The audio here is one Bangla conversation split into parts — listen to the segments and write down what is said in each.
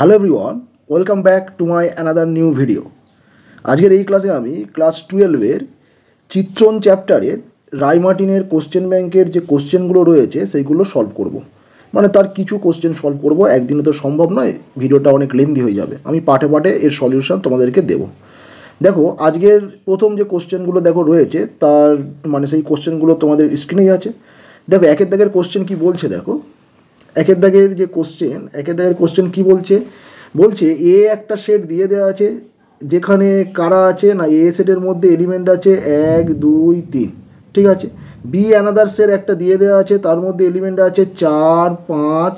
Hello everyone, welcome back to my another new video. আজকের এই ক্লাসে আমি ক্লাস 12-এর চিত্রণ চ্যাপ্টারের রায়মার্টিনের কোশ্চেন ব্যাংকের যে কোশ্চেনগুলো রয়েছে সেইগুলো সলভ করব। মানে তার কিছু কোশ্চেন সলভ করব, একদিনে তো সম্ভব নয়, ভিডিওটা অনেক লেন্দি হয়ে যাবে। আমি পার্টে পার্টে এর সলিউশন তোমাদেরকে দেবো। দেখো আজকের প্রথম যে কোশ্চেনগুলো দেখো রয়েছে তার মানে সেই কোশ্চেনগুলো তোমাদের স্ক্রিনেই আছে। দেখো একের দাগের কোশ্চেন কি বলছে, দেখো একের দাগের কোশ্চেন কি বলছে, বলছে এ একটা সেট দিয়ে দেওয়া আছে যেখানে কারা আছে না এ সেটের মধ্যে এলিমেন্ট আছে 1 2 3, ঠিক আছে। বি অ্যানাদার সেট একটা দিয়ে দেওয়া আছে, তার মধ্যে এলিমেন্ট আছে 4 5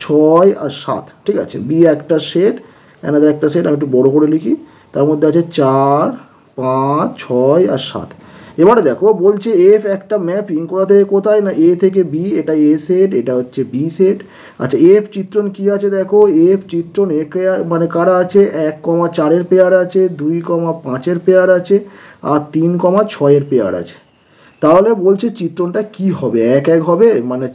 6 আর 7, ঠিক আছে। বি একটা সেট, অ্যানাদার একটা সেট, আমি একটু বড় করে লিখি, তার মধ্যে আছে 4 5 6 আর 7। এবারে দেখো বলছে এফ একটা ম্যাপিং কোথা থেকে কোথায় না এ থেকে বি, এটা এ সেট, এটা হচ্ছে বি সেট। আচ্ছা এফ চিত্রণ কি আছে, দেখো এফ চিত্রণ একে মানে কারা আছে 1,4 পেয়ার আছে, 2,5 পেয়ার আছে আর 3,6 পেয়ার আছে। তাহলে বলছে চিত্রণটা কি হবে, 1 1 হবে মানে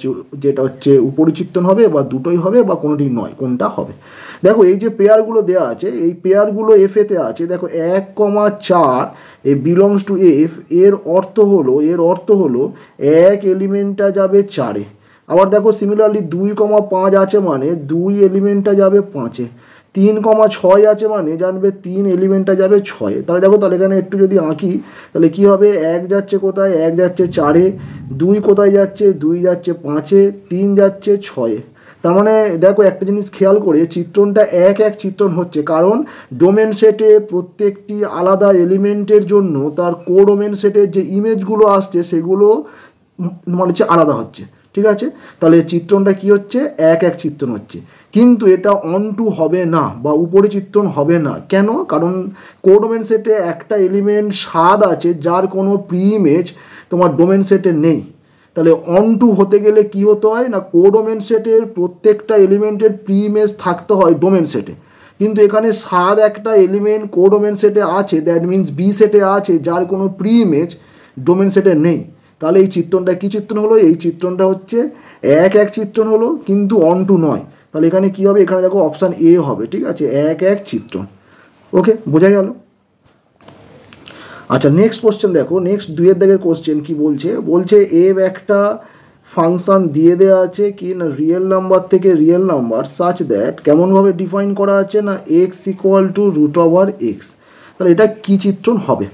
যেটা হচ্ছে উপরি চিত্রণ হবে, বা দুটোই হবে, বা কোনোটি নয়, কোনটা হবে। দেখো এই যে পেয়ারগুলো দেওয়া আছে, এই পেয়ারগুলো এফ এতে আছে, দেখো 1,4 এ বিলংস টু এফ, এর অর্থ হলো এক এলিমেন্টটা যাবে 4-এ। আবার দেখো সিমিলারলি 2,5 আছে মানে 2 এলিমেন্টটা যাবে 5-এ, 3,6 আছে মানে জানবে 3 এলিমেন্টটা যাবে 6-এ। তাহলে দেখো তাহলে এখানে একটু যদি আঁকি তাহলে কি হবে, 1 যাচ্ছে কোথায়, 1 যাচ্ছে 4-এ, 2 কোথায় যাচ্ছে, 2 যাচ্ছে 5-এ, 3 যাচ্ছে 6-এ। তার মানে দেখো একটা জিনিস খেয়াল করে, চিত্রণটা 1 1 চিত্রণ হচ্ছে, কারণ ডোমেন সেটে প্রত্যেকটি আলাদা এলিমেন্টের জন্য তার কোডোমেন সেটের যে ইমেজগুলো আসছে সেগুলো মানে হচ্ছে আলাদা হচ্ছে, ঠিক আছে। তাহলে চিত্রণটা কি হচ্ছে, 1 1 চিত্রণ হচ্ছে। কিন্তু এটা অন টু হবে না বা উপরে চিত্রণ হবে না, কেন? কারণ কোডোমেন সেটে একটা এলিমেন্ট 7 আছে যার কোনো প্রি ইমেজ তোমার ডোমেন সেটে নেই। তাহলে অন টু হতে গেলে কি হতে হয় না, কোডোমেন সেটের প্রত্যেকটা এলিমেন্টের প্রি ইমেজ থাকতে হয় ডোমেন সেটে। কিন্তু এখানে 7 একটা এলিমেন্ট কোডোমেন সেটে আছে, দ্যাট মিন্স বি সেটে আছে, যার কোনো প্রি ইমেজ ডোমেন সেটে নেই। তাহলে এই চিত্রণটা কী চিত্রণ হলো, এই চিত্রণটা হচ্ছে 1 1 চিত্রণ হলো, কিন্তু অন টু নয়। তাহলে এখানে কী হবে, এখানে দেখো অপশান এ হবে, ঠিক আছে, 1 1 চিত্রণ। ওকে, বোঝা গেল। আচ্ছা নেক্সট কোশ্চেন দেখো, নেক্সট 2-এর দাগের কোশ্চেন কি বলছে, বলছে এফ একটা ফাংশান দিয়ে দেওয়া আছে কি না রিয়েল নাম্বার থেকে রিয়েল নাম্বার সাচ দ্যাট, কেমনভাবে ডিফাইন করা আছে না x equal to root over x. তাহলে এটা কী চিত্রণ হবে।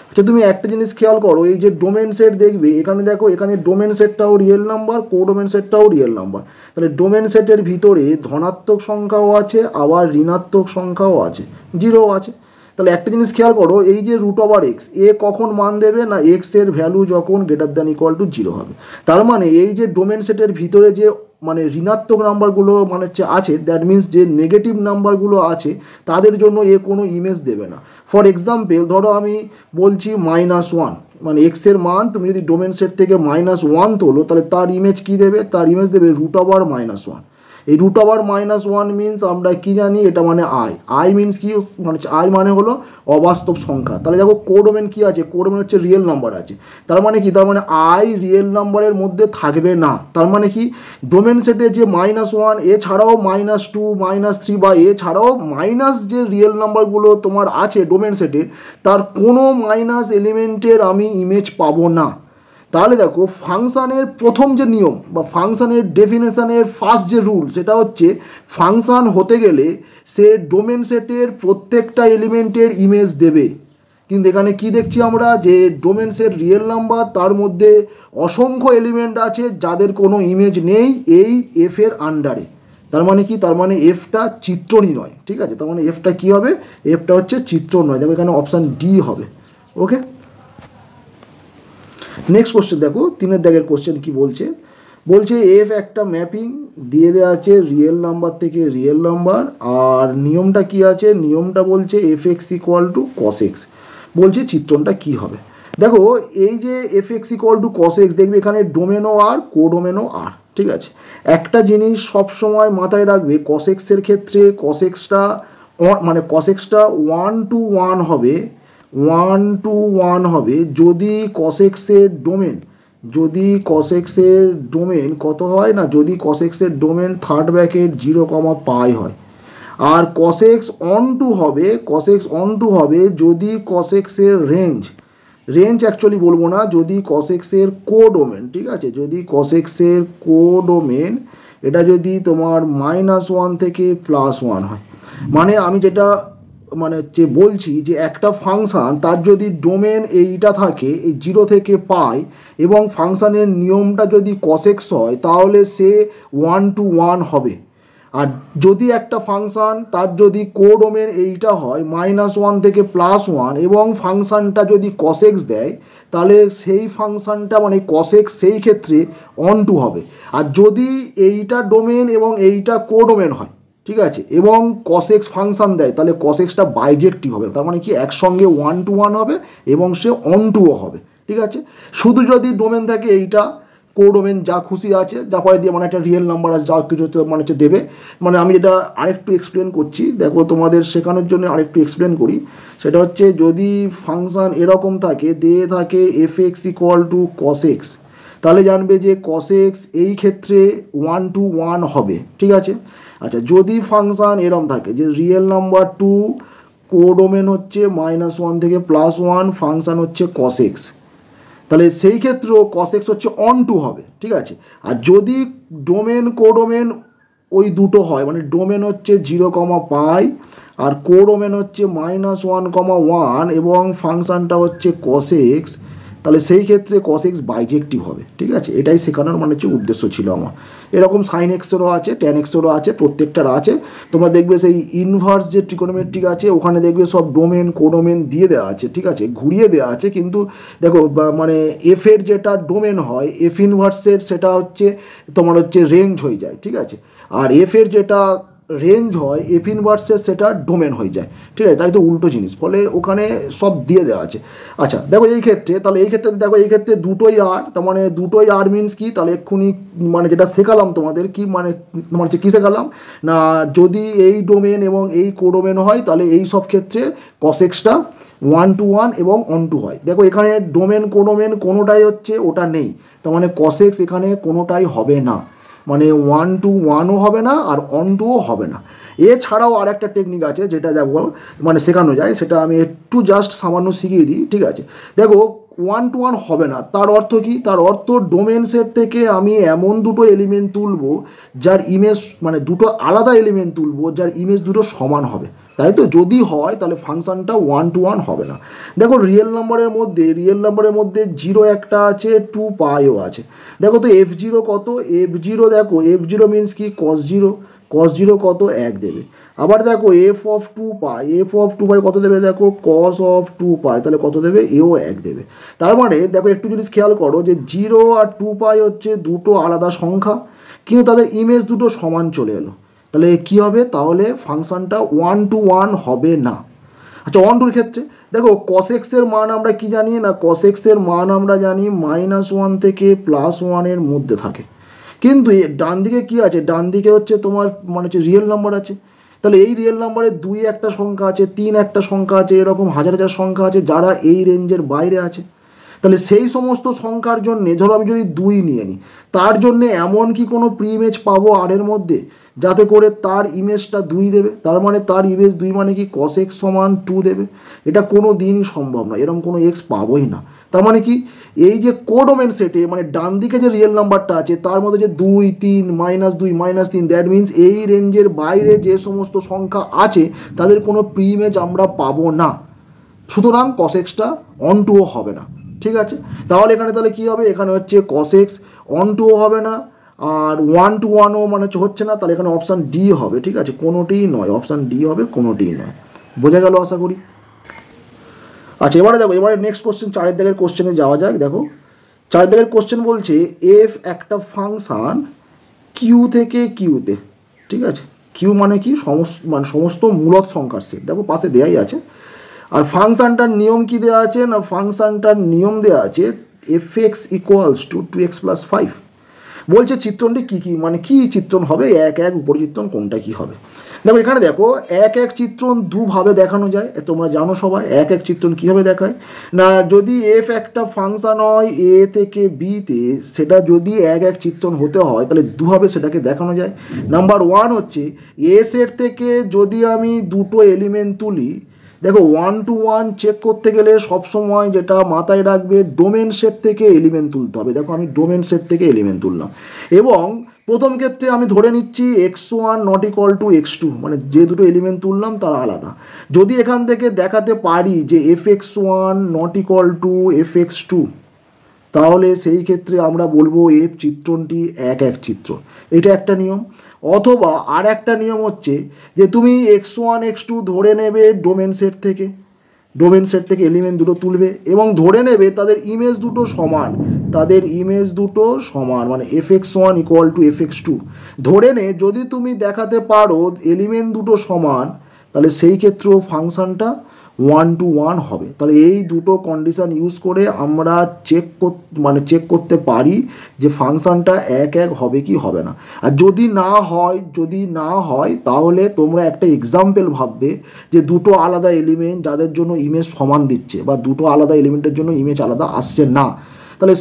আচ্ছা তুমি একটা জিনিস খেয়াল করো, এই যে ডোমেন সেট দেখবে এখানে, দেখো এখানে ডোমেন সেটটাও রিয়েল নাম্বার, কোডোমেন সেটটাও রিয়েল নাম্বার। তাহলে ডোমেন সেটের ভিতরে ধনাত্মক সংখ্যাও আছে, আবার ঋণাত্মক সংখ্যাও আছে, জিরোও আছে। তাহলে একটা জিনিস খেয়াল করো, এই যে রুট ওভার এক্স, এ কখন মান দেবে না এক্সের ভ্যালু যখন গ্রেটার দ্যান ইকুয়াল টু 0 হবে। তার মানে এই যে ডোমেন সেটের ভিতরে যে মানে ঋণাত্মক নাম্বারগুলো মানে হচ্ছে আছে, দ্যাট মিন্স যে নেগেটিভ নাম্বারগুলো আছে তাদের জন্য এ কোনো ইমেজ দেবে না। ফর এক্সাম্পল ধরো আমি বলছি -1, মানে এক্সের মান তুমি যদি ডোমেন সেট থেকে -1 তোলো তাহলে তার ইমেজ কী দেবে, তার ইমেজ দেবে রুট ওভার -1। এই রুট ওভার -1 মিনস আমরা কি জানি, এটা মানে আই মিনস কি মানে আই মানে হলো অবাস্তব সংখ্যা। তাহলে দেখো কোডোমেন কি আছে, কোডোমেন হচ্ছে রিয়েল নাম্বার আছে। তার মানে কি, তার মানে আই রিয়েল নাম্বারের মধ্যে থাকবে না। তার মানে কি, ডোমেন সেটে যে -1 এছাড়াও -2 -3 বা এছাড়াও মাইনাস যে রিয়েল নাম্বারগুলো তোমার আছে ডোমেন সেটে, তার কোনো মাইনাস এলিমেন্টের আমি ইমেজ পাবো না। তাহলে দেখো ফাংশানের প্রথম যে নিয়ম বা ফাংশানের ডেফিনেশনের ফার্স্ট যে রুল, সেটা হচ্ছে ফাংশান হতে গেলে সে ডোমেন সেটের প্রত্যেকটা এলিমেন্টের ইমেজ দেবে। কিন্তু এখানে কি দেখছি আমরা, যে ডোমেন সেট রিয়েল নাম্বার, তার মধ্যে অসংখ্য এলিমেন্ট আছে যাদের কোনো ইমেজ নেই এই এফের আন্ডারে। তার মানে কি, তার মানে এফটা চিত্রণই নয়, ঠিক আছে। তার মানে এফটা কী হবে, এফটা হচ্ছে চিত্রণ নয়। দেখো এখানে অপশান ডি হবে। ওকে, নেক্সট কোশ্চেন দেখো 3-এর দাগের কোশ্চেন কি বলছে, বলছে এফ একটা ম্যাপিং দিয়ে দেওয়া আছে রিয়েল নাম্বার থেকে রিয়েল নাম্বার, আর নিয়মটা কি আছে, নিয়মটা বলছে f x equal to cos x. বলছে চিত্রণটা কি হবে। দেখো এই যে f x equal to cos x, দেখবে এখানে ডোমেনও আর কোডোমেনও আর, ঠিক আছে। একটা জিনিস সবসময় মাথায় রাখবে, কস এক্সের ক্ষেত্রে কস এক্সটা মানে কস এক্সটা 1 to 1 হবে, 1 to 1 হবে যদি কস এক্সের ডোমেন কত হয় না, যদি কস এক্সের ডোমেন থার্ড ব্র্যাকেট 0, পাই হয়। আর cos x অন টু হবে যদি cos x এর রেঞ্জ অ্যাকচুয়ালি বলবো না, যদি cos x এর কোডোমেন, ঠিক আছে, যদি cos x এর কোডোমেন এটা যদি তোমার -1 থেকে +1 হয়, মানে আমি যেটা মানে যে বলছি যে একটা ফাংশান তার যদি ডোমেন এইটা থাকে এই 0 থেকে পাই এবং ফাংশানের নিয়মটা যদি cos x হয় তাহলে সে 1 to 1 হবে। আর যদি একটা ফাংশান তার যদি কোডোমেন এইটা হয় -1 থেকে +1 এবং ফাংশানটা যদি cos x দেয় তাহলে সেই ফাংশানটা মানে cos x সেই ক্ষেত্রে অন টু হবে। আর যদি এইটা ডোমেন এবং এইটা কোডোমেন হয়, ঠিক আছে, এবং cos x ফাংশান দেয় তাহলে cos x টা বাইজেক্টিভ হবে, তার মানে কি একসঙ্গে 1 to 1 হবে এবং সে অন টুও হবে, ঠিক আছে। শুধু যদি ডোমেন থাকে এইটা কোডোমেন যা খুশি আছে যা পরে দিয়ে মানে একটা রিয়েল নাম্বার আছে যা কিছু মানে হচ্ছে দেবে। মানে আমি যেটা আরেকটু এক্সপ্লেন করছি, দেখো তোমাদের শেখানোর জন্য আরেকটু এক্সপ্লেন করি, সেটা হচ্ছে যদি ফাংশান এরকম থাকে দিয়ে থাকে fx = cos x তাহলে জানবে যে cos x এই ক্ষেত্রে 1 to 1 হবে, ঠিক আছে। আচ্ছা, যদি ফাংশান এরকম থাকে যে রিয়েল নাম্বার 2 কোডোমেন হচ্ছে -1 থেকে +1 ফাংশান হচ্ছে cos x, তাহলে সেই ক্ষেত্রেও cos x হচ্ছে অন টু হবে, ঠিক আছে। আর যদি ডোমেন কোডোমেন ওই দুটো হয় মানে ডোমেন হচ্ছে 0, আর কোডোমেন হচ্ছে -1, এবং ফাংশানটা হচ্ছে cos x, তাহলে সেই ক্ষেত্রে cos x বাইজেক্টিভ হবে, ঠিক আছে। এটাই শেখানোর মানে হচ্ছে উদ্দেশ্য ছিল আমার। এরকম sin x এরও আছে, tan x এরও আছে, প্রত্যেকটার আছে। তোমরা দেখবে সেই ইনভার্স যে ট্রিগোনোমেট্রিক আছে ওখানে দেখবে সব ডোমেন কোডোমেন দিয়ে দেওয়া আছে, ঠিক আছে, ঘুরিয়ে দেওয়া আছে, কিন্তু দেখো মানে এফ এর যেটা ডোমেন হয় এফ ইনভার্সের সেটা হচ্ছে তোমার হচ্ছে রেঞ্জ হয়ে যায়, ঠিক আছে, আর এফ এর যেটা রেঞ্জ হয় এফ ইনভার্সের সেটা ডোমেন হয়ে যায়, ঠিক আছে, তাই তো উল্টো জিনিস, ফলে ওখানে সব দিয়ে দেওয়া আছে। আচ্ছা দেখো এই ক্ষেত্রে তাহলে দেখো এই ক্ষেত্রে দুটোই আর, তার মানে দুটোই আর মিনস কি, তাহলে এক্ষুনি মানে যেটা শেখালাম তোমাদের কি মানে তোমার হচ্ছে কী শেখালাম না, যদি এই ডোমেন এবং এই কোডোমেন হয় তাহলে এই সব ক্ষেত্রে cos x টা 1 to 1 এবং অন টু হয়। দেখো এখানে ডোমেন কোডোমেন কোনোটাই হচ্ছে ওটা নেই, তার মানে cos x এখানে কোনোটাই হবে না, মানে 1 to 1ও হবে না আর অন টুও হবে না। এছাড়াও আর একটা টেকনিক আছে যেটা দেখো মানে শেখানো যায়, সেটা আমি একটু জাস্ট সামান্য শিখিয়ে দিই, ঠিক আছে। দেখো 1 to 1 হবে না, তার অর্থ কি, তার অর্থ ডোমেন সেট থেকে আমি এমন দুটো এলিমেন্ট তুলবো যার ইমেজ মানে দুটো আলাদা এলিমেন্ট তুলবো যার ইমেজ দুটো সমান হবে, তাই তো। যদি হয় তাহলে ফাংশানটা 1 to 1 হবে না। দেখো রিয়েল নাম্বারের মধ্যে 0 একটা আছে, 2πও আছে। দেখো তো f0 কত, f0 দেখো f0 মিনস কি cos 0 কত 1 দেবে। আবার দেখো f of 2π কত দেবে, দেখো cos of 2π তাহলে কত দেবে, এও 1 দেবে। তার মানে দেখো একটু জিনিস খেয়াল করো যে 0 আর 2π হচ্ছে দুটো আলাদা সংখ্যা কিন্তু তাদের ইমেজ দুটো সমান চলে এলো, তাহলে কি হবে, তাহলে ফাংশনটা 1 to 1 হবে না। আচ্ছা অন টুর ক্ষেত্রে দেখো cos x এর মান আমরা কি জানি না, cos x এর মান আমরা জানি -1 থেকে +1 এর মধ্যে থাকে, কিন্তু ডান দিকে কি আছে, ডান দিকে হচ্ছে তোমার মানে হচ্ছে রিয়েল নাম্বার আছে, তাহলে এই রিয়েল নাম্বারে 2 একটা সংখ্যা আছে, 3 একটা সংখ্যা আছে, এরকম হাজার হাজার সংখ্যা আছে যারা এই রেঞ্জের বাইরে আছে। তাহলে সেই সমস্ত সংখ্যার জন্যে ধরো আমি যদি 2 নিয়ে নিই, তার জন্যে এমন কি কোনো প্রি ইমেজ পাবো আর এর মধ্যে যাতে করে তার ইমেজটা 2 দেবে, তার মানে তার ইমেজ 2 মানে কি cos x = 2 দেবে, এটা কোনো দিনই সম্ভব না, এরকম কোনো x পাবোই না। তার মানে কি এই যে কোডোমেন সেটে মানে ডান দিকে যে রিয়েল নাম্বারটা আছে তার মধ্যে যে 2, 3, -2, -3 দ্যাট মিনস এই রেঞ্জের বাইরে যে সমস্ত সংখ্যা আছে তাদের কোনো প্রি ইমেজ আমরা পাবো না, সুতরাং cos x টা অন টুও হবে না, ঠিক আছে। তাহলে এখানে তাহলে কী হবে, এখানে হচ্ছে cos x অন টুও হবে না আর 1 to 1ও মানে হচ্ছে না, তাহলে এখানে অপশান ডি হবে, ঠিক আছে, কোনোটিই নয়, অপশান ডি হবে, কোনোটিই নয়। বোঝা গেল আশা করি। আচ্ছা এবারে দেখো, এবারে নেক্সট কোশ্চেন 4 দাগের কোশ্চেনে যাওয়া যাক। দেখো 4 দাগের কোশ্চেন বলছে এফ একটা ফাংশান কিউ থেকে কিউতে, ঠিক আছে, কিউ মানে কি সমস্ত মূলত সংখ্যার সেট, দেখো পাশে দেয়াই আছে। আর ফাংশানটার নিয়ম কি দেওয়া আছে না, ফাংশানটার নিয়ম দেওয়া আছে fx = 2x + 5। বলছে চিত্রণটি কী কী মানে কি চিত্রণ হবে, 1 উপর চিত্রণ কোনটা কি হবে। দেখো এখানে দেখো এক এক চিত্রণ দুভাবে দেখানো যায়, তোমরা জানো সবাই এক এক চিত্রণ কীভাবে দেখায় না, যদি এফ একটা ফাংশন হয় এ থেকে বিতে, সেটা যদি এক এক চিত্রণ হতে হয় তাহলে দুভাবে সেটাকে দেখানো যায়। নাম্বার ওয়ান হচ্ছে এ সেট থেকে যদি আমি দুটো এলিমেন্ট তুলি, দেখো 1 to 1 চেক করতে গেলে সবসময় যেটা মাথায় রাখবে ডোমেন সেট থেকে এলিমেন্ট তুলতে হবে। দেখো আমি ডোমেন সেট থেকে এলিমেন্ট তুললাম এবং প্রথম ক্ষেত্রে আমি ধরে নিচ্ছি x1 not equal to x2, মানে যে দুটো এলিমেন্ট তুললাম তারা আলাদা। যদি এখান থেকে দেখাতে পারি যে fx1 not equal to fx2, তাহলে সেই ক্ষেত্রে আমরা বলবো এফ চিত্রণটি এক এক চিত্র, এটা একটা নিয়ম। অথবা আর একটা নিয়ম হচ্ছে যে তুমি x1 x2 ধরে নেবে ডোমেন সেট থেকে, ডোমেন সেট থেকে এলিমেন্ট দুটো তুলবে এবং ধরে নেবে তাদের ইমেজ দুটো সমান, তাদের ইমেজ দুটো সমান, মানে fx1 ইকুয়াল টু fx2 ধরে নে যদি তুমি দেখাতে পারো এলিমেন্ট দুটো সমান, তাহলে সেই ক্ষেত্রেও ফাংশনটা 1 to 1 হবে। তাহলে এই দুটো কন্ডিশন ইউজ করে আমরা চেক করতে পারি যে ফাংশনটা এক এক হবে কি হবে না। আর যদি না হয় তাহলে তোমরা একটা এক্সাম্পল ভাববে যে দুটো আলাদা এলিমেন্ট যাদের জন্য ইমেজ সমান দিচ্ছে বা দুটো আলাদা এলিমেন্টের জন্য ইমেজ আলাদা আসছে না, তাহলে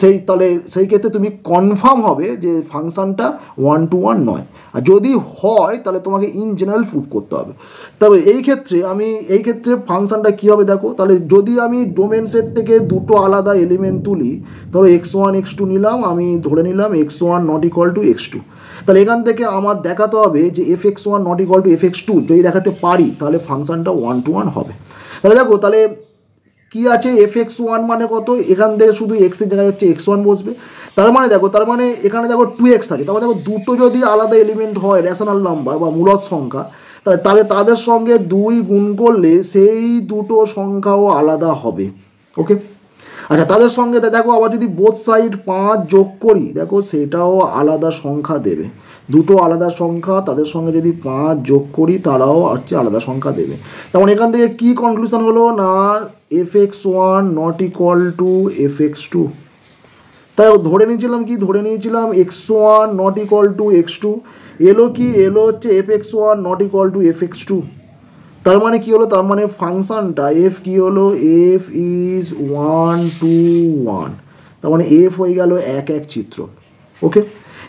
সেই ক্ষেত্রে তুমি কনফার্ম হবে যে ফাংশনটা 1 to 1 নয়। আর যদি হয় তাহলে তোমাকে ইন জেনারেল প্রুভ করতে হবে। তবে এই ক্ষেত্রে ফাংশনটা কী হবে দেখো, তাহলে যদি আমি ডোমেন সেট থেকে দুটো আলাদা এলিমেন্ট তুলি, ধরো x1 x2 নিলাম, আমি ধরে নিলাম x1 not equal to x2, তাহলে এখান থেকে আমার দেখাতে হবে যে fx1 not equal to fx2 যদি দেখাতে পারি তাহলে ফাংশনটা 1 to 1 হবে। তাহলে দেখো তাহলে কি আছে fx1 মানে কত, এখান থেকে শুধু x এর জায়গায় হচ্ছে x1 বসবে, তার মানে এখানে দেখো 2x থাকে, তারপরে দেখো দুটো যদি আলাদা এলিমেন্ট হয় রেশনাল নাম্বার বা মূলদ সংখ্যা, তাহলে তাদের সঙ্গে 2 গুণ করলে সেই দুটো সংখ্যাও আলাদা হবে। ওকে, আচ্ছা তাদের সঙ্গে দেখো আবার যদি বোথ সাইড 5 যোগ করি, দেখো সেটাও আলাদা সংখ্যা দেবে, দুটো আলাদা সংখ্যা তাদের সঙ্গে যদি 5 যোগ করি তারাও হচ্ছে আলাদা সংখ্যা দেবে। তেমন এখান থেকে কি কনক্লুশন হলো না fx1 not equal to fx2, তাই ধরে নিয়েছিলাম x1 not equal to x2, এলো হচ্ছে fx1 not equal to fx2, তার মানে কি হলো, তার মানে ফাংশনটা f কি হলো, f ইজ 1 to 1, তার মানে f হয়ে গেল এক এক চিত্র। ওকে,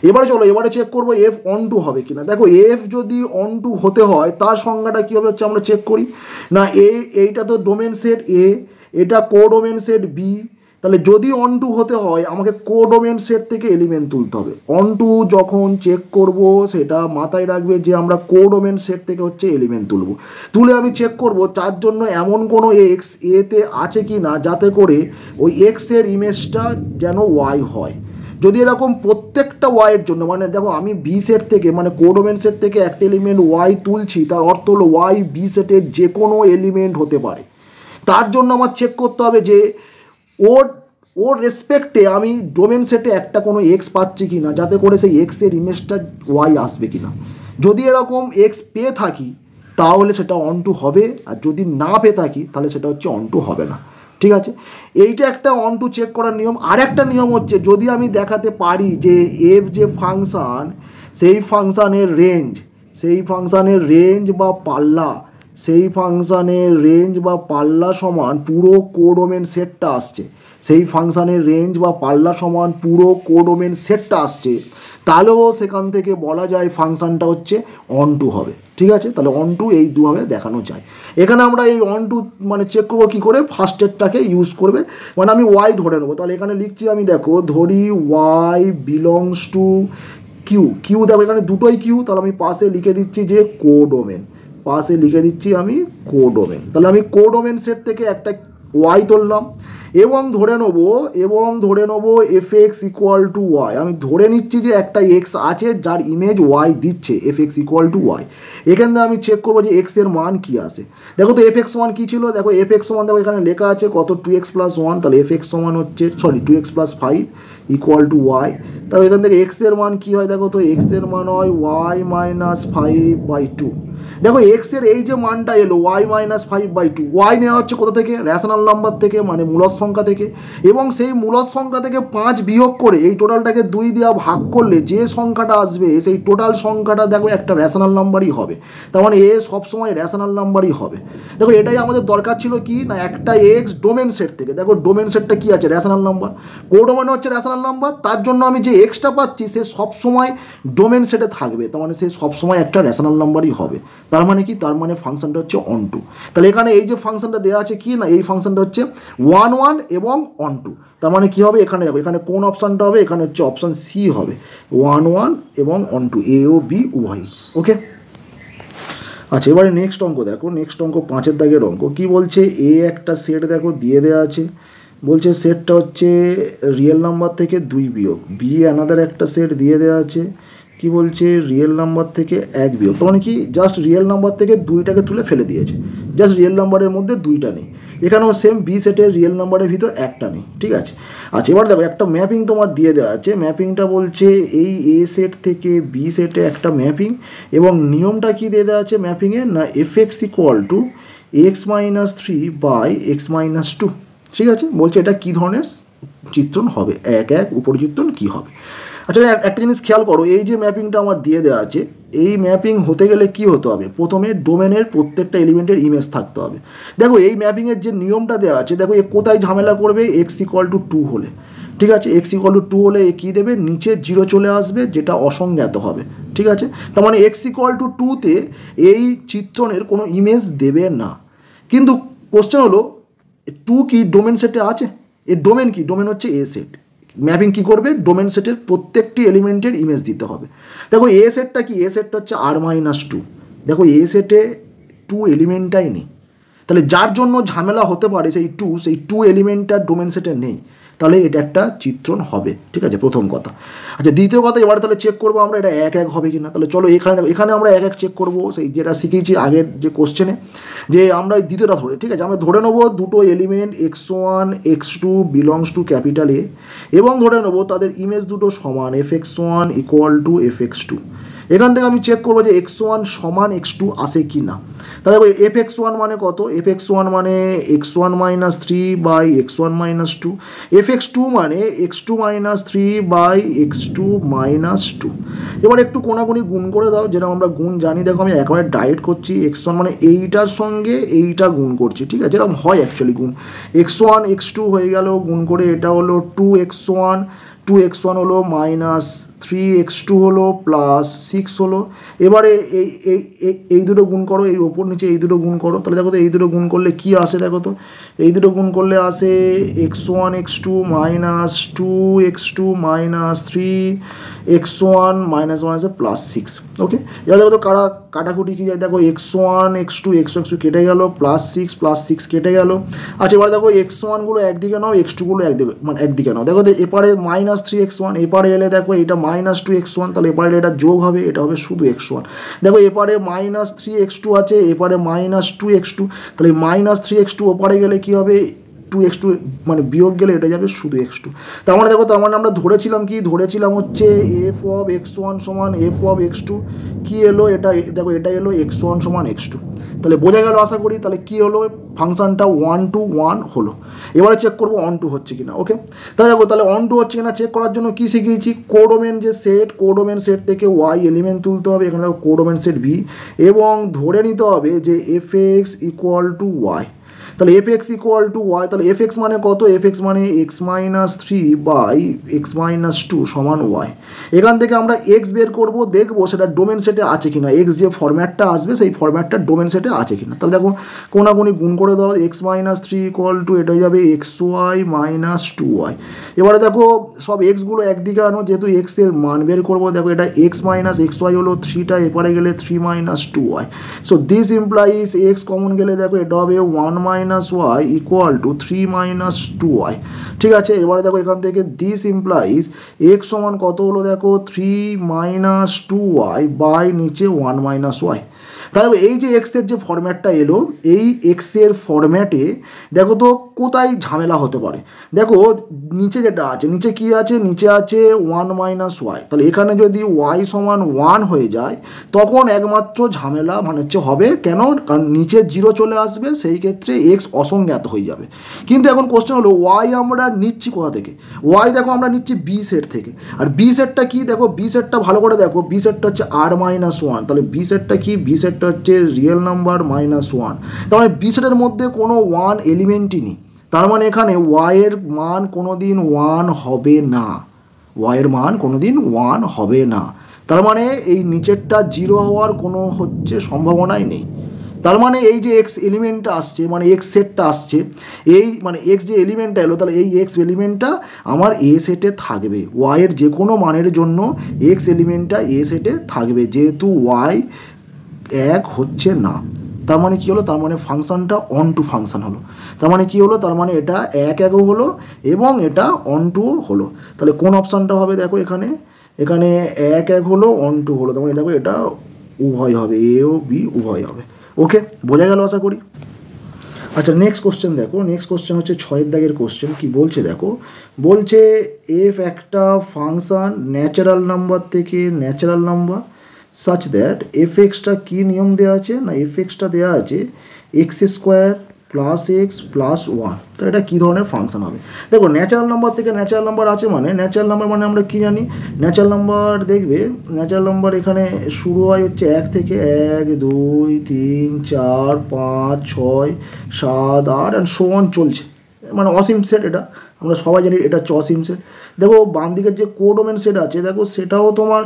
এবারে চেক করবো f অন টু হবে কিনা। দেখো f যদি অন টু হতে হয় তার সংজ্ঞাটা কী হবে হচ্ছে আমরা চেক করি না, এইটা তো ডোমেন সেট a, এটা কোডোমেন সেট b, তাহলে যদি অন টু হতে হয় আমাকে কোডোমেন সেট থেকে এলিমেন্ট তুলতে হবে। অন টু যখন চেক করব সেটা মাথায় রাখবে যে আমরা কোডোমেন সেট থেকে হচ্ছে এলিমেন্ট তুলে আমি চেক করব তার জন্য এমন কোনো এক্স এতে আছে কি না যাতে করে ওই এক্সের ইমেজটা যেন ওয়াই হয়। যদি এরকম প্রত্যেকটা ওয়াইয়ের জন্য, মানে দেখো আমি বি সেট থেকে মানে কোডোমেন সেট থেকে একটা এলিমেন্ট ওয়াই তুলছি, তার অর্থ হলো ওয়াই বি সেটের যে কোনো এলিমেন্ট হতে পারে। তার জন্য আমার চেক করতে হবে যে ওর রেসপেক্টে আমি ডোমেন সেটে একটা কোনো এক্স পাচ্ছি কি না যাতে করে সেই এক্সের ইমেজটা ওয়াই আসবে কি না। যদি এরকম এক্স পেয়ে থাকি তাহলে সেটা অন টু হবে, আর যদি না পেয়ে থাকি তাহলে সেটা হচ্ছে অন টু হবে না। ঠিক আছে, এইটা একটা অন টু চেক করার নিয়ম। আর একটা নিয়ম হচ্ছে যদি আমি দেখাতে পারি যে এফ যে ফাংশান সেই ফাংশানের রেঞ্জ বা পাল্লা সমান পুরো কোডোমেন সেটটা আসছে, সেই ফাংশানের রেঞ্জ বা পাল্লা সমান পুরো কোডোমেন সেটটা আসছে, তাহলেও সেখান থেকে বলা যায় ফাংশানটা হচ্ছে অন টু হবে। ঠিক আছে, তাহলে অন টু এই দুভাবে দেখানো যায়। এখানে আমরা এই অন টু মানে চেক করবো কী করে, ফার্স্টেরটাকে ইউজ করবে, মানে আমি ওয়াই ধরে নেবো। তাহলে এখানে লিখছি আমি, দেখো ধরি ওয়াই বিলংস টু কিউ, দেখো এখানে দুটোই কিউ, তাহলে আমি পাশে লিখে দিচ্ছি যে কোডোমেন, তাহলে আমি কোডোমেন সেট থেকে একটা ওয়াই তুললাম এবং ধরে নেবো f x equal to y. আমি ধরে নিচ্ছি যে একটা এক্স আছে যার ইমেজ ওয়াই দিচ্ছে, f x equal to y. এখান থেকে আমি চেক করবো যে এক্স এর মান কি আসে। দেখো তো এফ এক্স ওয়ান কী ছিল, দেখো এফ এক্স ওয়ান দেখো এখানে লেখা আছে কত 2x + 1, তাহলে এফ এক্স ওয়ান হচ্ছে 2x + 5 ইকুয়াল টু ওয়াই। তাহলে এখান থেকে এক্স এর মান কী হয়, দেখো তো এক্স এর মান হয় y - 5/2। দেখো এক্স এর এই যে মানটা এলো y - 5/2, ওয়াই নেওয়া হচ্ছে কোথা থেকে, রেশনাল নাম্বার থেকে, মানে মূলদ সংখ্যা থেকে, এবং সেই মূলদ সংখ্যা থেকে 5 বিয়োগ করে এই টোটালটাকে 2 দিয়ে ভাগ করলে যে সংখ্যাটা আসবে সেই টোটাল সংখ্যাটা দেখো একটা র্যাশনাল নাম্বারই হবে। তার মানে এ সবসময় র্যাশনাল নাম্বারই হবে। দেখো এটাই আমাদের দরকার ছিল কি না, একটা এক্স ডোমেন সেট থেকে, দেখো ডোমেন সেটটা কি আছে, র্যাশনাল নাম্বার, কোডোমেন হচ্ছে র্যাশনাল নাম্বার, তার জন্য আমি যে এক্সটা পাচ্ছি সে সবসময় ডোমেন সেটে থাকবে, তার মানে সে সবসময় একটা র্যাশনাল নাম্বারই হবে। তার মানে কি, তার মানে ফাংশনটা হচ্ছে অন টু। তাহলে এখানে এই যে ফাংশনটা দেওয়া আছে কি না, এই ফাংশনটা হচ্ছে 1 1 এবং অন টু। তার মানে কি হবে, এখানে যাবে, এখানে কোন অপশানটা হবে, এখানে হচ্ছে অপশান সি হবে, 1 1 এবং অন টু, এ ও বি উভয়। ওকে, আচ্ছা এবারে নেক্সট অঙ্ক দেখো, নেক্সট অঙ্ক 5 দাগের অঙ্ক। কি বলছে, এ একটা সেট দেখো দিয়ে দেওয়া আছে, বলছে সেটটা হচ্ছে রিয়েল নাম্বার থেকে 2 বিয়োগ, বি অ্যানাদার একটা সেট দিয়ে দেওয়া আছে, কি বলছে রিয়েল নাম্বার থেকে 1 বিয়োগ, তার মানে কি জাস্ট রিয়েল নাম্বার থেকে 2টাকে তুলে ফেলে দিয়েছে, জাস্ট রিয়েল নাম্বারের মধ্যে 2টা নেই। এখানেও সেম, বি সেটের রিয়েল নাম্বারের ভিতর 1টা নেই, ঠিক আছে। আচ্ছা এবার দেখো একটা ম্যাপিং তোমার দিয়ে দেওয়া আছে, ম্যাপিংটা বলছে এই এ সেট থেকে বি সেটে একটা ম্যাপিং, এবং নিয়মটা কি দিয়ে দেওয়া আছে ম্যাপিংয়ে না, f x equal to x minus 3 by x minus 2, ঠিক আছে। বলছে এটা কী ধরনের চিত্রণ হবে, এক উপর চিত্রণ কী হবে। আচ্ছা একটা জিনিস খেয়াল করো, এই যে ম্যাপিংটা আমার দিয়ে দেওয়া আছে, এই ম্যাপিং হতে গেলে কি হতে হবে, প্রথমে ডোমেনের প্রত্যেকটা এলিমেন্টের ইমেজ থাকতে হবে। দেখো এই ম্যাপিংয়ের যে নিয়মটা দেওয়া আছে, দেখো এ কোথায় ঝামেলা করবে, এক্স ইকুয়াল টু 2 হলে, ঠিক আছে, এক্স ইকুয়াল টু 2 হলে এ কী দেবে, নিচে 0 চলে আসবে, যেটা অসংজ্ঞাত হবে, ঠিক আছে। তার মানে এক্স ইকুয়াল টু 2তে এই চিত্রণের কোনো ইমেজ দেবে না। কিন্তু কোশ্চেন হলো 2 কি ডোমেন সেটে আছে, এর ডোমেন কি, ডোমেন হচ্ছে এ সেট, ম্যাপিং কী করবে, ডোমেন সেটের প্রত্যেকটি এলিমেন্টের ইমেজ দিতে হবে। দেখো এ সেটটা কি, এ সেটটা হচ্ছে r-2, দেখো এ সেটে 2 এলিমেন্টটাই নেই, তাহলে যার জন্য ঝামেলা হতে পারে সেই 2 এলিমেন্টটা ডোমেন সেটে নেই, তাহলে এটা একটা চিত্রণ হবে, ঠিক আছে, প্রথম কথা। আচ্ছা দ্বিতীয় কথা, এবারে তাহলে চেক করবো আমরা এটা 1 1 হবে কিনা। তাহলে চলো এখানে আমরা 1 1 চেক করবো, সেই যেটা শিখেছি আগের যে কোশ্চেনে, যে আমরা দ্বিতীয়টা ধরে, ঠিক আছে, আমরা ধরে নেবো দুটো element x1 x2 belongs to capital A, এবং ধরে নেবো তাদের ইমেজ দুটো সমান, fx1 ইকুয়াল টু fx2। এখান থেকে আমি চেক করবো যে x1 সমান x2 আসে কি না। তাহলে fx1 মানে কত, fx1 মানে x1 minus 3 by x1 minus 2, fx2 মানে x2 minus 3 by x2 minus 2। এবার একটু কোনাকুনি গুণ করে দাও, যেটা আমরা গুণ জানি, দেখো আমি একবারে ডাইরেক্ট করছি, x1 মানে এইটার সঙ্গে এইটা গুণ করছি, ঠিক আছে, যেরকম হয় অ্যাকচুয়ালি গুণ, x1 x2 হয়ে গেল, গুণ করে এটা হলো 2x1 হলো মাইনাস 3x2 হলো প্লাস 6 হলো। এবারে এই দুটো গুণ করো, এই ওপর নিচে এই দুটো গুণ করো, তাহলে দেখো তো এই দুটো গুণ করলে কি আসে, দেখো তো এই দুটো গুণ করলে আসে x1 x2 minus 2x2 minus 3x1 minus plus 6। ওকে, এবার দেখো তো কাটাকুটি কি যায়, দেখো x1 x2 x2 কেটে গেল, প্লাস 6 কেটে গেল। আচ্ছা এবার দেখো x1 গুলো একদিকে নাও, x2 গুলো একদিকে নাও, দেখো তো এপারে মাইনাস 3x1, এপারে এলে দেখো এটা মাইনাস 2x1, তাহলে এপারে এটা যোগ হবে, এটা হবে শুধু x1। দেখো এপারে মাইনাস 3x2 আছে, এপারে মাইনাস 2x2, তাহলে মাইনাস 3x2 ওপারে গেলে কি হবে, 2x2 মানে বিয়োগ গেলে এটা যাবে শুধু x2। তার মানে দেখো, তার মানে আমরা ধরেছিলাম হচ্ছে f অফ x1 সমান f অফ x2, কি এলো এটা, দেখো এটা এলো x1 সমান x2, তাহলে বোঝা গেল আশা করি। তাহলে কি হলো, ফাংশনটা 1 to 1 হলো। এবারে চেক করবো অন টু হচ্ছে কিনা। ওকে, তাহলে দেখো তাহলে অন টু হচ্ছে কিনা চেক করার জন্য কি শিখিয়েছি, কোডোমেন যে সেট, কোডোমেন সেট থেকে y এলিমেন্ট তুলতে হবে, এখানে দেখো কোডোমেন সেট v, এবং ধরে নিতে হবে যে fx ইকুয়াল টু y। তাহলে fx ইকুয়াল টু y, তাহলে fx মানে কত, fx মানে x minus 3 by x minus 2 সমান y। এখান থেকে আমরা x বের করব, দেখবো সেটা ডোমেন সেটে আছে কিনা, x যে ফরম্যাটটা আসবে সেই ফরম্যাটটা ডোমেন সেটে আছে কিনা। তাহলে দেখো কোনাকুনি গুণ করে দাও, x মাইনাস 3 ইকুয়াল টু এটা হয়ে যাবে xy মাইনাস 2y। এবারে দেখো সব এক্সগুলো একদিকে আনো, যেহেতু x এর মান বের করবো, দেখো এটা x মাইনাস xy হলো 3টা, এপারে গেলে 3 minus 2y। So this implies x common গেলে দেখো এটা হবে 1 minus y equal to 3 minus 2y, ঠিক আছে। এবারে দেখো এখান থেকে দিস ইমপ্লাইজ x সমান কত হলো, দেখো 3 মাইনাস 2y বাই নিচে 1 মাইনাস y। তাহলে এই যে এক্সের যে ফরম্যাটটা এলো, এই এক্সের ফরম্যাটে দেখো তো কোথায় ঝামেলা হতে পারে। দেখো নিচে যেটা আছে, নিচে কি আছে, নিচে আছে 1 মাইনাস ওয়াই। তাহলে এখানে যদি ওয়াই সমান 1 হয়ে যায় তখন একমাত্র ঝামেলা মানে হচ্ছে হবে, কেন? কারণ নিচে 0 চলে আসবে, সেই ক্ষেত্রে এক্স অসংজ্ঞাত হয়ে যাবে। কিন্তু এখন কোশ্চেন হলো ওয়াই আমরা নিচ্ছি কোথা থেকে? ওয়াই দেখো আমরা নিচ্ছি বি সেট থেকে। আর বি সেটটা কি? দেখো বি সেটটা ভালো করে দেখো, বি সেটটা হচ্ছে আর মাইনাস ওয়ান। তাহলে বি সেটটা কি? বি সেটটা হচ্ছে রিয়েল নাম্বার মাইনাস ওয়ান। তার মানে বি সেটের মধ্যে কোনো ওয়ান এলিমেন্টই নেই। তার মানে এখানে ওয়াইয়ের মান কোনো দিন 1 হবে না, ওয়াইয়ের মান কোনো দিন 1 হবে না। তার মানে এই নিচেরটা 0 হওয়ার কোনো হচ্ছে সম্ভাবনাই নেই। তার মানে এই যে এক্স এলিমেন্টটা আসছে, মানে এক্স সেটটা আসছে, এই মানে এক্স যে এলিমেন্টটা এলো, তাহলে এই এক্স এলিমেন্টটা আমার এ সেটে থাকবে। ওয়াইয়ের যে কোনো মানের জন্য এক্স এলিমেন্টটা এ সেটে থাকবে, যেহেতু ওয়াই 1 হচ্ছে না। তার মানে কী হলো? তার মানে ফাংশনটা অন টু ফাংশন হলো। তার মানে কী হলো? তার মানে এটা 1 হলো এবং এটা অন টু হলো। তাহলে কোন অপশানটা হবে? দেখো এখানে 1 হলো, অন টু হলো, তার মানে দেখো এটা উভয় হবে, এ ও বি উভয় হবে। ওকে, বোঝা গেল আশা করি। আচ্ছা নেক্সট কোশ্চেন দেখো, নেক্সট কোশ্চেন হচ্ছে 6 দাগের কোশ্চেন। কি বলছে দেখো, বলছে এফ একটা ফাংশন ন্যাচারাল নাম্বার থেকে natural number such that F এক্সটা কী নিয়ম দেওয়া আছে না, এফ এক্সটা দেওয়া আছে X square plus X plus one. তো এটা কী ধরনের ফাংশন হবে? দেখো ন্যাচারাল নাম্বার থেকে ন্যাচারাল নাম্বার আছে, মানে ন্যাচারাল নাম্বার মানে আমরা কী জানি? ন্যাচারাল নাম্বার দেখবে, ন্যাচারাল নাম্বার এখানে শুরু হয় হচ্ছে 1 থেকে, 1 2 3 4 5 6 7 8 অ্যান্ড সো অন চলছে, মানে অসীম সেট। এটা আমরা সবাই জানি এটা হচ্ছে অসীম সেট। দেখো বাম দিকের যে কোডোমেন সেট আছে, দেখো সেটাও তোমার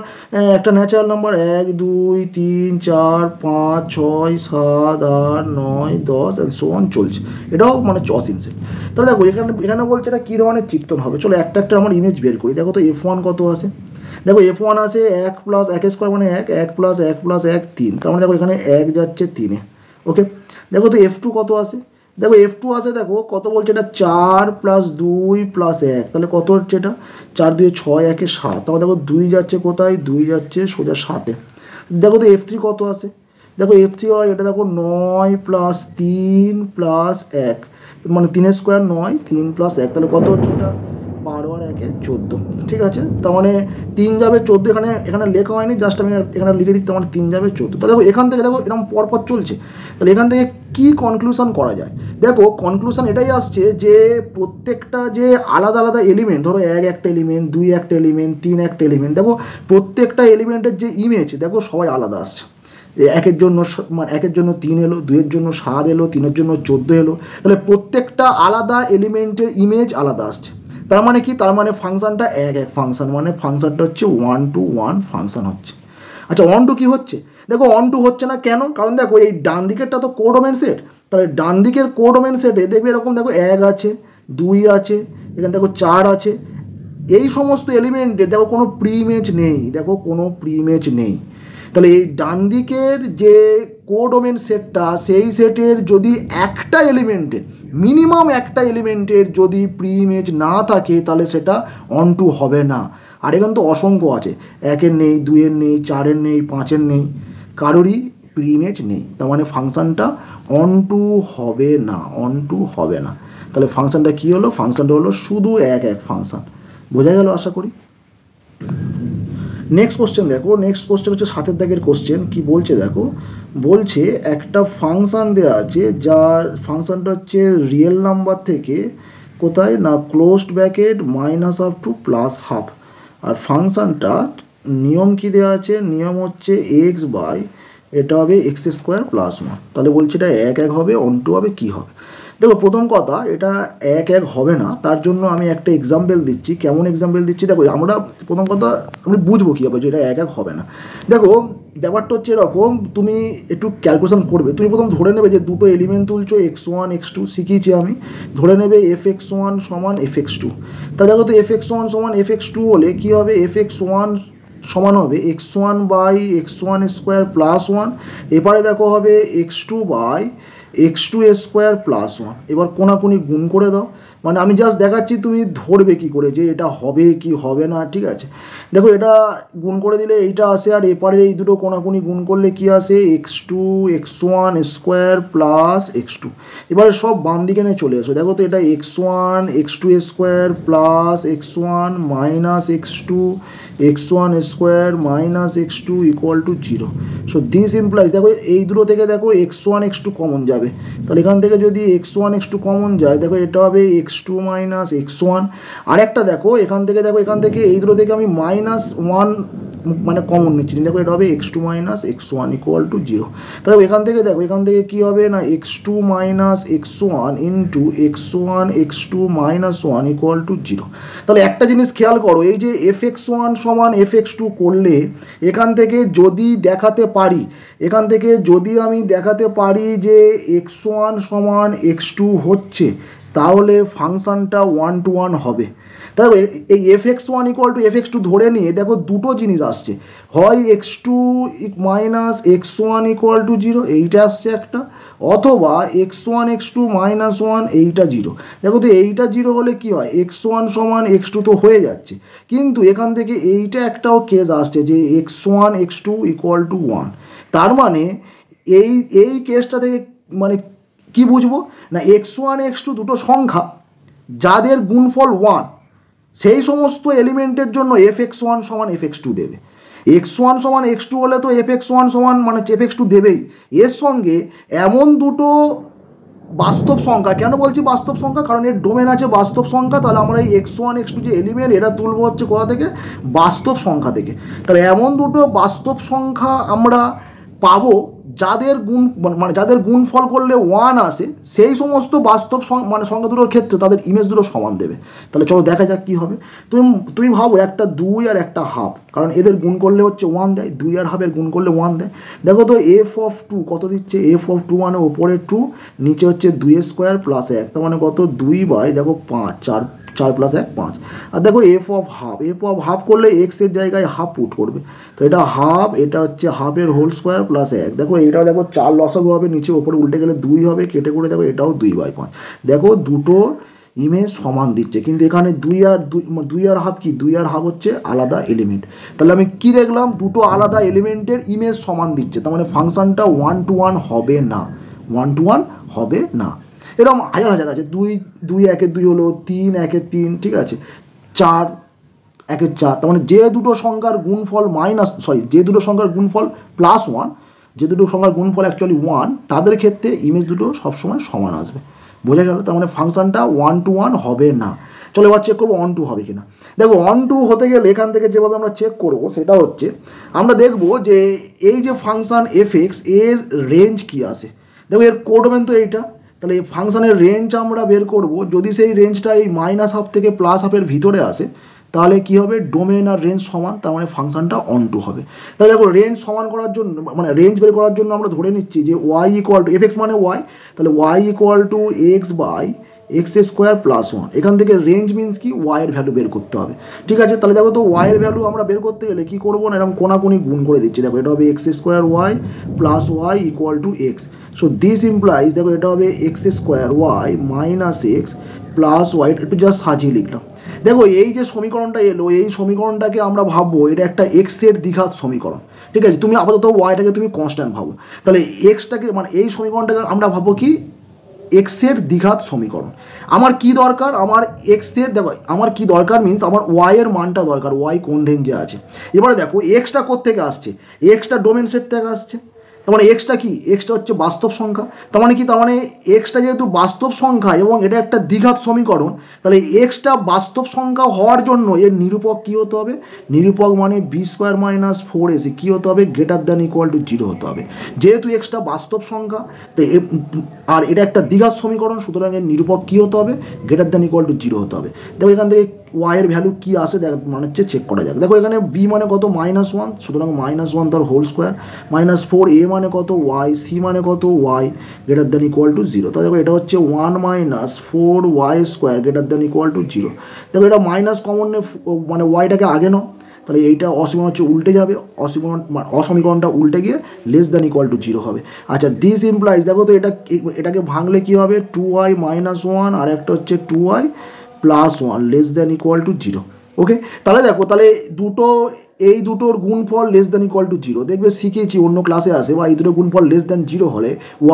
একটা natural number 1 2 3 4 5 6 7 8 9 10 and so on চলছে, এটাও মানে অসীম সেট। তাহলে দেখো এখানে বলছে এটা কী ধরনের চিত্রণ হবে। চলো একটা একটা আমার ইমেজ বের করি। দেখো তো F1 কত আছে? দেখো F1 আছে 1 প্লাস 1 স্কোয়ার মানে 1, 1 প্লাস 1 প্লাস 1 3। তার মানে দেখো এখানে 1 যাচ্ছে 3-এ। ওকে, দেখো তো F2 কত আছে? দেখো F2 আছে, দেখো কত বলছে, এটা 4 প্লাস 2 প্লাস 1। তাহলে কত হচ্ছে এটা? 4 2 6 1 7। তারপর দেখো 2 যাচ্ছে কোথায়? 2 যাচ্ছে সোজা 7-এ। দেখো তো F3 কত আছে? দেখো F3 হয় এটা, দেখো 9 প্লাস 3 প্লাস 1, মানে 3 স্কোয়ার 9, 3 প্লাস 1। তাহলে কত হচ্ছে এটা? 12 আর 1 14। ঠিক আছে, তার মানে 3 যাবে 14। এখানে লেখা হয়নি, জাস্ট আমি এখানে লিখে দিচ্ছি, তার মানে 3 যাবে 14। তাহলে দেখো এখান থেকে দেখো এরকম পরপর চলছে। তাহলে এখান থেকে কি কনক্লুশন করা যায়? দেখো কনক্লুশন এটাই আসছে যে প্রত্যেকটা যে আলাদা আলাদা এলিমেন্ট, ধরো 1 একটা এলিমেন্ট, 2 একটা এলিমেন্ট, 3 একটা এলিমেন্ট, দেখো প্রত্যেকটা এলিমেন্টের যে ইমেজ দেখো সবাই আলাদা আসছে। একের জন্য মানে 1-এর জন্য 3 এলো, 2-এর জন্য 7 এলো, 3-এর জন্য 14 এলো। তাহলে প্রত্যেকটা আলাদা এলিমেন্টের ইমেজ আলাদা আসছে। তার মানে কি? তার মানে ফাংশনটা 1 ফাংশন, মানে ফাংশনটা হচ্ছে 1 to 1 ফাংশন হচ্ছে। আচ্ছা 1 to কি হচ্ছে? দেখো 1 to হচ্ছে না কেন? কারণ দেখো এই ডান দিকেরটা তো কোডোমেন সেট। তাহলে ডান দিকের কোডোমেন সেটে দেখবে এরকম, দেখো 1 আছে, 2 আছে, এখানে দেখো 4 আছে। এই সমস্ত এলিমেন্টে দেখো কোনো প্রি ইমেজ নেই, দেখো কোনো প্রি ইমেজ নেই। তাহলে এই ডান দিকের যে কোডোমেন সেটটা, সেই সেটের যদি একটা এলিমেন্টের, মিনিমাম একটা এলিমেন্টের যদি প্রি ইমেজ না থাকে তাহলে সেটা অন টু হবে না। আর এখানে তো অসংখ্য আছে, 1-এর নেই, 2-এর নেই, 4-এর নেই, 5-এর নেই, কারোরই প্রি ইমেজ নেই। তার মানে ফাংশনটা অন টু হবে না, অন টু হবে না। তাহলে ফাংশনটা কী হলো? ফাংশনটা হলো শুধু 1 ফাংশন। বোঝা গেল আশা করি। নেক্সট কোশ্চেন দেখো, নেক্সট কোশ্চেন হচ্ছে 7 দাগের কোশ্চেন। কি বলছে দেখো, বলছে একটা ফাংশন দেওয়া আছে, যার ফাংশনটা হচ্ছে রিয়েল নাম্বার থেকে কোথায় না closed bracket minus up to plus half. আর ফাংশনটা নিয়ম কি দেওয়া আছে? নিয়ম হচ্ছে এক্স বাই এটা হবে এক্স স্কোয়ার প্লাস 1। তাহলে বলছে এটা 1 হবে, অন টু হবে, কী হবে? দেখো প্রথম কথা, এটা 1 হবে না। তার জন্য আমি একটা এক্সাম্পল দিচ্ছি। কেমন এক্সাম্পল দিচ্ছি? দেখো আমরা প্রথম কথা আমি বুঝবো কীভাবে যে এটা 1 হবে না। দেখো ব্যাপারটা হচ্ছে এরকম, তুমি একটু ক্যালকুলেশন করবে। তুমি প্রথম ধরে নেবে যে দুটো এলিমেন্ট তুলছো, x1 x2 শিখিয়েছি আমি। ধরে নেবে fx1 সমান fx2। তা দেখো তো fx1 সমান fx2 হলে কী হবে? fx1 সমান হবে x1 by x1 square plus 1। এবারে দেখো হবে x2 by x2 square plus 1। এবার কোনাকুনি গুণ করে দাও। মানে আমি জাস্ট দেখাচ্ছি তুমি ধরবে কি করে যে এটা হবে কি হবে না, ঠিক আছে। দেখো এটা গুণ করে দিলে এইটা আসে, আর এপারে এই দুটো কোনাকুনি গুণ করলে কি আসে, x2 x1 square plus x2। এবারে সব বাম দিকে নিয়ে চলে আসো, দেখো তো এটা x1 x2 square plus x1 minus x2 x1 square minus x2 equal to 0। So this implies, দেখো এই দুটো থেকে দেখো x1 x2 কমন যাবে, তাহলে এখান থেকে যদি x1 x2 কমন যায়, দেখো এটা হবে x2 মাইনাস x1। আর একটা দেখো এখান থেকে এই দুটো থেকে আমি -1 মানে কমন নিচ্ছি, দেখো এটা হবে x2 minus x1 equal to 0। তাহলে এখান থেকে কী হবে না, x2 minus x1 into x1 x2 minus 1 equal to 0। তাহলে একটা জিনিস খেয়াল করো, এই যে fx1 সমান fx2 করলে এখান থেকে যদি আমি দেখাতে পারি যে x1 সমান x2 হচ্ছে, তাহলে ফাংশানটা 1:1 হবে। তাই এই fx1 ইকুয়াল টু fx2 ধরে নিয়ে দেখো দুটো জিনিস আসছে, হয় x2 minus x1 equal to 0 এইটা আসছে একটা, অথবা x1 x2 মাইনাস 1 এইটা 0। দেখো তো এইটা 0 হলে কি হয়, x1 সমান x2 তো হয়ে যাচ্ছে, কিন্তু এখান থেকে এইটা একটাও কেস আসছে যে x1 x2 ইকুয়াল টু 1। তার মানে এই কেসটা থেকে মানে কি বুঝবো না, x1 x2 দুটো সংখ্যা যাদের গুণফল 1, সেই সমস্ত এলিমেন্টের জন্য fx1 সমান fx2 দেবে। x1 সমান x2 হলে তো fx1 সমান মানে fx2 দেবেই। এর সঙ্গে এমন দুটো বাস্তব সংখ্যা, কেন বলছি বাস্তব সংখ্যা, কারণ এর ডোমেন আছে বাস্তব সংখ্যা, তাহলে আমরা এই x1 x2 যে এলিমেন্ট এটা তুলবো হচ্ছে কোথা থেকে, বাস্তব সংখ্যা থেকে। তাহলে এমন দুটো বাস্তব সংখ্যা আমরা পাবো যাদের গুণফল করলে 1 আসে, সেই সমস্ত বাস্তব সংখ্যা দুটোর ক্ষেত্রে তাদের ইমেজ দুটো সমান দেবে। তাহলে চলো দেখা যাক কী হবে। তুমি ভাবো একটা 2 আর একটা হাফ, কারণ এদের গুণ করলে হচ্ছে 1 দেয়, 2 আর হাফের গুণ করলে 1 দেয়। দেখো তো f(2) কত দিচ্ছে, f(2) মানে ওপরে 2, নিচে হচ্ছে 2 স্কোয়ার প্লাস 1, তার মানে কত 2 দেখো 5, 4 প্লাস 1 5। আর দেখো f অফ হাফ করলে x এর জায়গায় হাফ পুট করবে, তো এটা হাফ, এটা হচ্ছে হাফের হোল স্কোয়ার প্লাস 1। দেখো এইটাও দেখো 4 লসাগু হবে, নিচে ওপরে উল্টে গেলে 2 হবে, কেটে করে দেখো এটাও 2/5। দেখো দুটো ইমেজ সমান দিচ্ছে, কিন্তু এখানে 2 আর হাফ কি, 2 আর হাফ হচ্ছে আলাদা এলিমেন্ট। তাহলে আমি কি দেখলাম, দুটো আলাদা এলিমেন্টের ইমেজ সমান দিচ্ছে, তার মানে ফাংশনটা 1:1 হবে না, 1:1 হবে না। এরকম হাজার আছে, 2 1 2 হলো, 3 1 3, ঠিক আছে, 4 1 4, তার মানে যে দুটো সংখ্যার গুণফল +1, যে দুটো সংখ্যার গুণফল অ্যাকচুয়ালি 1, তাদের ক্ষেত্রে ইমেজ দুটো সবসময় সমান আসবে। বোঝা গেল? তার মানে ফাংশনটা 1:1 হবে না। চলো এবার চেক করবো 1:2 হবে কিনা। দেখো 1:2 হতে গেলে এখান থেকে যেভাবে আমরা চেক করবো সেটা হচ্ছে, আমরা দেখবো যে এই যে ফাংশন fx এর রেঞ্জ কি আসে। দেখো এর কোডমেন তো এইটা, তাহলে এই ফাংশনের রেঞ্জ আমরা বের করব। যদি সেই রেঞ্জটা এই -1/2 থেকে +1/2 ভিতরে আসে, তাহলে কি হবে, ডোমেন আর রেঞ্জ সমান, তার মানে ফাংশনটা 1:2 হবে। তাহলে দেখো রেঞ্জ সমান করার জন্য, মানে রেঞ্জ বের করার জন্য আমরা ধরে নিচ্ছি যে y ইকুয়াল টু fx মানে y, তাহলে y equal to x/x square plus 1। এখান থেকে রেঞ্জ মিনস কি, y এর ভ্যালু বের করতে হবে, ঠিক আছে। তাহলে দেখো তো y এর ভ্যালু আমরা বের করতে গেলে কি করবো না, এরকম কোনাকুনি গুণ করে দিচ্ছি। দেখো এটা হবে x square y plus y equal to x। So this implies, দেখো এটা হবে x square y minus x plus y, একটু জাস্ট সাজিয়ে লিখলাম। দেখো এই যে সমীকরণটা এলো, এই সমীকরণটাকে আমরা ভাববো এটা একটা এক্সের দ্বিঘাত সমীকরণ, ঠিক আছে। তুমি আপাতত ওয়াইটাকে তুমি কনস্ট্যান্ট ভাবো, তাহলে এক্সটাকে মানে এই সমীকরণটাকে আমরা ভাববো কি, এক্সের দ্বিঘাত সমীকরণ। আমার কি দরকার, আমার এক্সের, দেখো আমার কি দরকার মিনস আমার ওয়াইয়ের মানটা দরকার, ওয়াই কোন রেঞ্জে আছে। এবারে দেখো এক্সটা কোত্থেকে আসছে, এক্সটা ডোমেন সেট থেকে আসছে, তার মানে এক্সটা কি, এক্সটা হচ্ছে বাস্তব সংখ্যা। তার মানে কি, তার মানে এক্সটা যেহেতু বাস্তব সংখ্যা এবং এটা একটা দ্বিঘাত সমীকরণ, তাহলে এক্সটা বাস্তব সংখ্যা হওয়ার জন্য এর নিরূপক কী হতে হবে, নিরূপক মানে b² - 4ac কী হতে হবে, >= 0 হতে হবে। যেহেতু এক্সটা বাস্তব সংখ্যা, তো আর এটা একটা দ্বিঘাত সমীকরণ, সুতরাং এর নিরূপক কী হতে হবে, >= 0 হতে হবে। দেখো এখান থেকে y এর ভ্যালু কী আসে মানে হচ্ছে চেক করা যাক। দেখো এখানে b মানে কত, -1, সুতরাং -1 তার হোল স্কোয়ার, -4a মানে কত y, c মানে কত y, >= 0। তাহলে দেখো এটা হচ্ছে 1 - 4y² > 0। দেখো এটা মাইনাস কমন মানে ওয়াইটাকে আগে নাও, তাহলে এইটা অসমীকরণ হচ্ছে উল্টে যাবে, অসমীকরণটা উল্টে গিয়ে লেস দ্যান ইকুয়াল টু 0 হবে। আচ্ছা দিস ইমপ্লাইজ, দেখো তো এটাকে ভাঙলে কী হবে, 2y - 1 আর একটা হচ্ছে 2y + 1 less than equal to 0। ওকে, তাহলে দেখো তাহলে এই দুটোর গুণফল লেস দ্যান ইকুয়াল টু 0, দেখবে শিখেছি অন্য ক্লাসে আসে, বা এই দুটোর গুণফল লেস দ্যান 0 হলে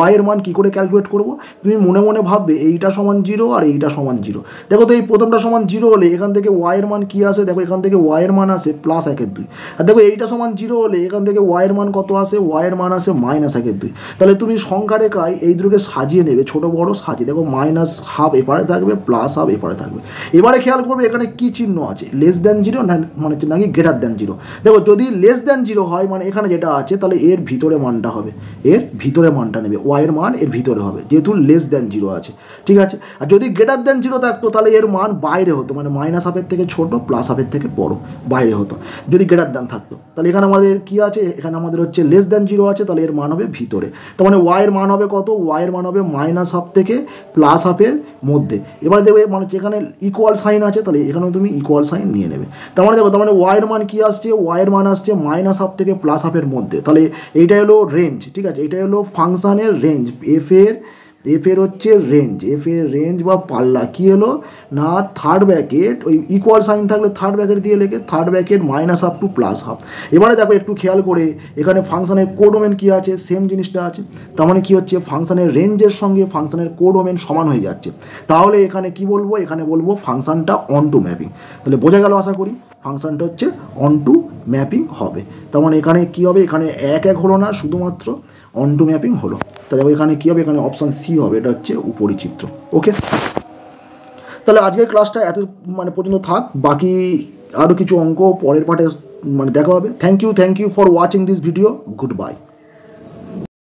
y এর মান কী করে ক্যালকুলেট করবো, তুমি মনে মনে ভাববে এইটা সমান 0 আর এইটা সমান 0। দেখো তো এই প্রথমটা সমান 0 হলে এখান থেকে y এর মান কী আসে, দেখো এখান থেকে y এর মান আসে +1/2। আর দেখো এইটা সমান 0 হলে এখান থেকে y এর মান কত আসে, y এর মান আসে -1/2। তাহলে তুমি সংখ্যা রেখায় এই দুটোকে সাজিয়ে নেবে, ছোটো বড়ো সাজিয়ে, দেখো -1/2 এপারে থাকবে, +1/2 এপারে থাকবে। এবারে খেয়াল করবে এখানে কী চিহ্ন আছে, লেস দ্যান 0 না মানে নাকি গ্রেটার দ্যান 0। দেখো যদি লেস দ্যান 0 হয় মানে এখানে যেটা আছে তাহলে এর ভিতরে মানটা হবে, এর ভিতরে মানটা নেবে, y এর মান এর ভিতরে হবে যেহেতু লেস দ্যান 0 আছে, ঠিক আছে। আর যদি গ্রেটার দ্যান 0 থাকতো তাহলে এর মান বাইরে হতো, মানে -1/2 থেকে ছোটো, +1/2 থেকে বড়, বাইরে হতো যদি গ্রেটার দ্যান থাকতো। তাহলে এখানে আমাদের কি আছে, এখানে আমাদের হচ্ছে লেস দ্যান 0 আছে, তাহলে এর মান হবে ভিতরে। তার মানে y এর মান হবে কত, y এর মান হবে -1/2 থেকে +1/2 মধ্যে। এবারে দেখবে মানে যেখানে ইকুয়াল সাইন আছে তাহলে এখানেও তুমি ইকুয়াল সাইন নিয়ে নেবে। তার মানে দেখো, তার মানে y এর মান কি আসছে, y এর মান আসছে -1/2 থেকে +1/2 মধ্যে। তাহলে এইটাই হলো রেঞ্জ, ঠিক আছে, এটাই হলো ফাংশানের রেঞ্জ, এফ এর হচ্ছে রেঞ্জ, এফ এর রেঞ্জ বা পাল্লা কী হলো না, থার্ড ব্র্যাকেট ওই ইকুয়াল সাইন থাকলে থার্ড ব্র্যাকেট দিয়ে লেখে, থার্ড ব্র্যাকেট -1/2 টু +1/2। এবারে দেখো একটু খেয়াল করে এখানে ফাংশানের কোডোমেন কী আছে, সেম জিনিসটা আছে। তার মানে কী হচ্ছে, ফাংশানের রেঞ্জের সঙ্গে ফাংশানের কোডোমেন সমান হয়ে যাচ্ছে। তাহলে এখানে কি বলবো, এখানে বলবো ফাংশানটা অন টু ম্যাপিং। তাহলে বোঝা গেল আশা করি, ফাংশানটা হচ্ছে অন টু ম্যাপিং হবে। তার মানে এখানে কী হবে, এখানে 1 হলো না, শুধুমাত্র অন টু ম্যাপিং হলো। তাহলে এখানে কী হবে, এখানে অপশান সি হবে, এটা হচ্ছে উপরিচিত্র। ওকে, তাহলে আজকের ক্লাসটা এত মানে পর্যন্ত থাক, বাকি আরও কিছু অঙ্ক পরের পার্টে মানে দেখা হবে। Thank you for watching this video, good by.